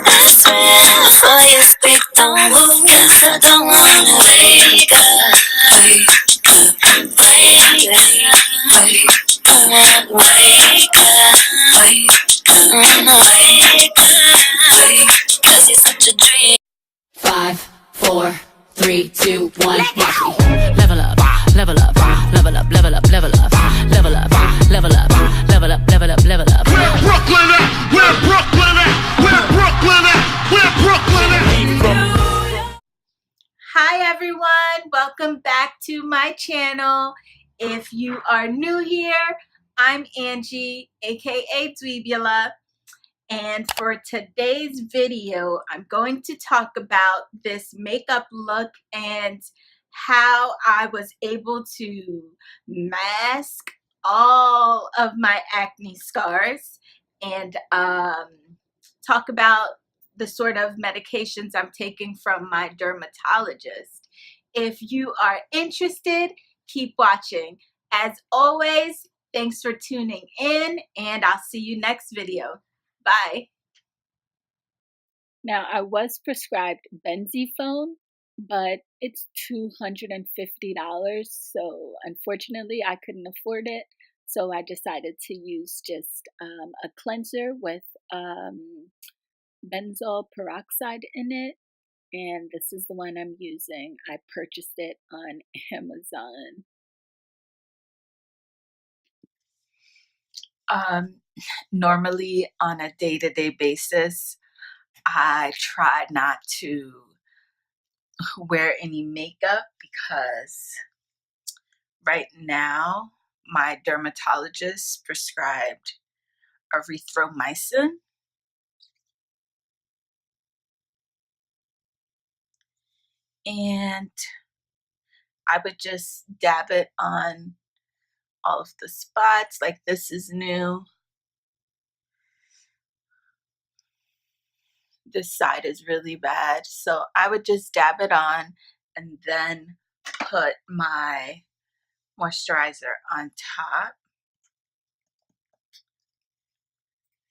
I swear before you speak, don't move, 'cause I don't wanna wake up, wake up, wake up, wake up, wake up, wake up, wake up, 'cause you're such a dream. 5, 4, 3, 2, 1, watch me. Level up, level up, level up, level up, level up, level up, level up, level up, level up, level up. Where Brooklyn at? Where Brooklyn at? Where Brooklyn at? Where Brooklyn at? Hi everyone, welcome back to my channel. If you are new here, I'm Angie, aka Dweebula, and for today's video, I'm going to talk about this makeup look and how I was able to mask all of my acne scars and talk about the sort of medications I'm taking from my dermatologist. If you are interested, keep watching. As always, thanks for tuning in, and I'll see you next video. Bye. Now, I was prescribed benzophone, but it's $250, so unfortunately I couldn't afford it. So I decided to use just a cleanser with benzoyl peroxide in it, and this is the one I'm using. I purchased it on Amazon. Normally on a day-to-day basis, I try not to wear any makeup because right now my dermatologist prescribed erythromycin, and I would just dab it on all of the spots. Like, this is new. This side is really bad, so I would just dab it on and then put my moisturizer on top.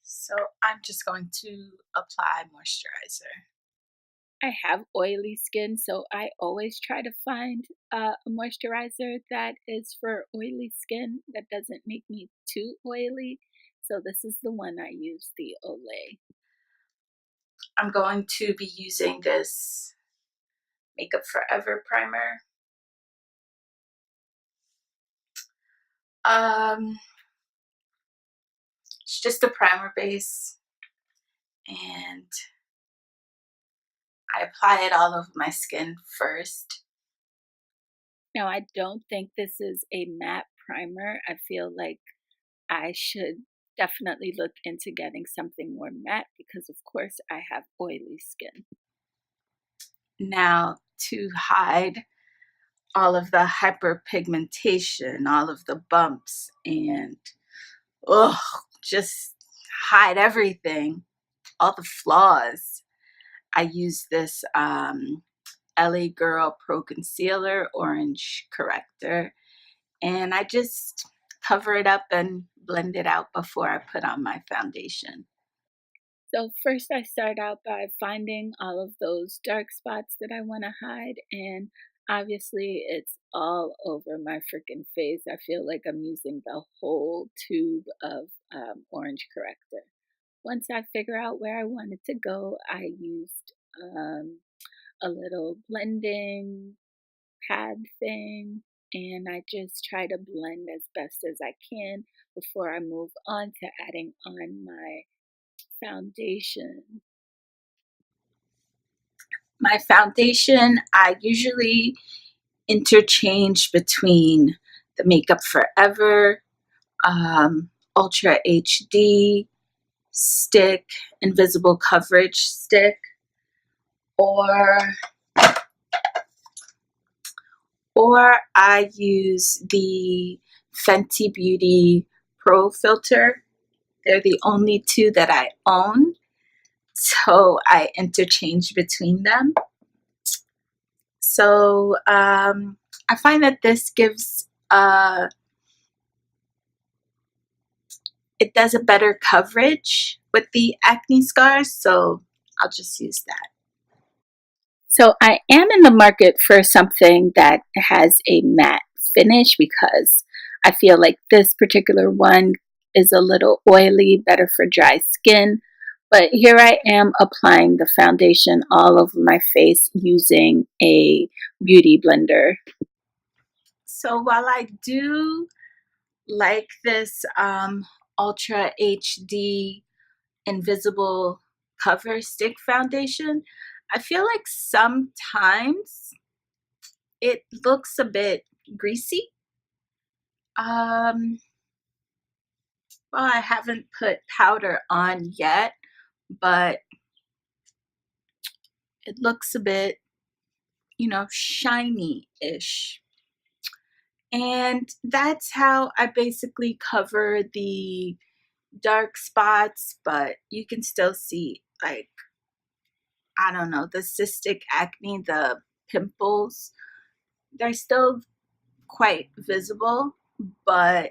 So I'm just going to apply moisturizer. I have oily skin, so I always try to find a moisturizer that is for oily skin that doesn't make me too oily. So this is the one I use, the Olay. I'm going to be using this Makeup Forever primer. It's just a primer base, and I apply it all over my skin first. Now, I don't think this is a matte primer. I feel like I should definitely look into getting something more matte because, of course, I have oily skin. Now, to hide all of the hyperpigmentation, all of the bumps, and just hide everything, all the flaws, I use this LA Girl Pro Concealer Orange Corrector, and I just cover it up and blend it out before I put on my foundation. So first I start out by finding all of those dark spots that I want to hide, and obviously it's all over my freaking face. I feel like I'm using the whole tube of orange corrector. Once I figure out where I want it to go, I used a little blending pad thing, and I just try to blend as best as I can before I move on to adding on my foundation. My foundation, I usually interchange between the Makeup Forever Ultra HD stick, Invisible Coverage stick, or I use the Fenty Beauty Pro Filter. They're the only two that I own, so I interchange between them. So I find that this gives it does a better coverage with the acne scars, so I'll just use that. So I am in the market for something that has a matte finish because I feel like this particular one is a little oily, better for dry skin. But here I am applying the foundation all over my face using a beauty blender. So while I do like this Ultra HD Invisible Cover Stick foundation, I feel like sometimes it looks a bit greasy. Well, I haven't put powder on yet, but it looks a bit, shiny-ish. And that's how I basically cover the dark spots, but you can still see, like, I don't know, the cystic acne, the pimples, they're still quite visible, but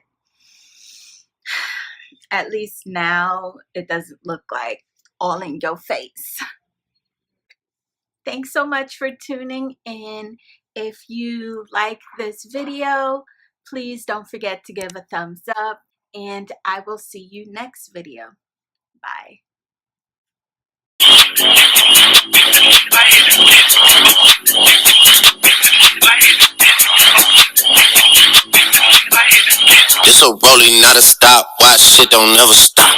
at least now it doesn't look like all in your face. Thanks so much for tuning in. If you like this video, please don't forget to give a thumbs up, and I will see you next video. Bye. It's a rolling, not a stop. Watch shit don't never stop.